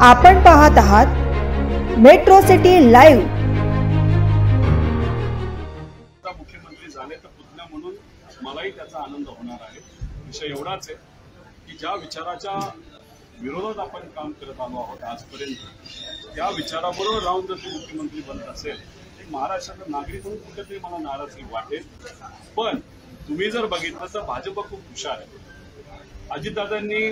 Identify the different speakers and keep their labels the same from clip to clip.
Speaker 1: आपण पाहत आहात मेट्रो सिटी लाईव्ह।
Speaker 2: मुख्यमंत्री झाले तर पुतण्या म्हणून मलाही त्याचा आनंद होणार आहे। विषय एवढाच आहे की ज्या विचाराच्या विरोधात आपण काम करत आलो आहोत आजपर्यंत, त्या विचाराबरोबर राहून जर ते मुख्यमंत्री बनत असेल तर महाराष्ट्राचा नागरिक म्हणून कुठेतरी मला नाराजगी वाटेल। पण तुम्ही जर बघितलं तर भाजप खूप हुशार आहे। अजितदादांनी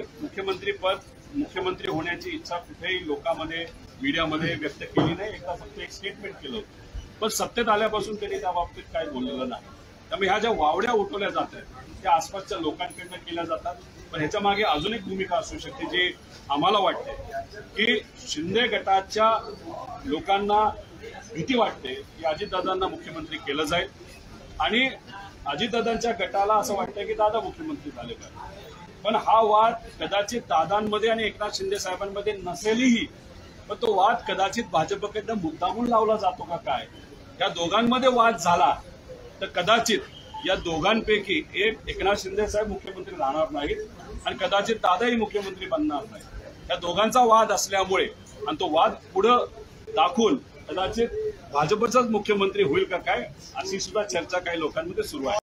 Speaker 2: मुख्यमंत्री होण्याची इच्छा कुठेही लोकांमध्ये मीडियामध्ये व्यक्त केली नाही, एकदा फक्त एक स्टेटमेंट केलं होतं। पण सत्तेत आल्यापासून त्यांनी त्या बाबतीत काय बोललेलं नाही। त्यामुळे ह्या ज्या वावड्या उठवल्या जात आहेत त्या आसपासच्या लोकांकडनं केल्या जातात। पण ह्याच्या मागे अजून एक भूमिका असू शकते जी आम्हाला वाटते की शिंदे गटाच्या लोकांना भीती वाटते की अजितदादांना मुख्यमंत्री केलं जाईल आणि अजितदादांच्या गटाला असं वाटतं की दादा मुख्यमंत्री झाले पाहिजे। पण हा वाद कदाचित दादांमध्ये आणि एकनाथ शिंदे साहेबांमध्ये नसेलही, पण तो वाद कदाचित भाजपकडनं मुद्दामून लावला जातो का काय? या दोघांमध्ये वाद झाला तर कदाचित या दोघांपैकी एक एकनाथ शिंदे साहेब मुख्यमंत्री राहणार नाहीत आणि कदाचित दादाही मुख्यमंत्री बनणार नाही। या दोघांचा वाद असल्यामुळे आणि तो वाद पुढे दाखवून कदाचित भाजपचाच मुख्यमंत्री होईल का काय अशी सुद्धा चर्चा काही लोकांमध्ये सुरू आहे।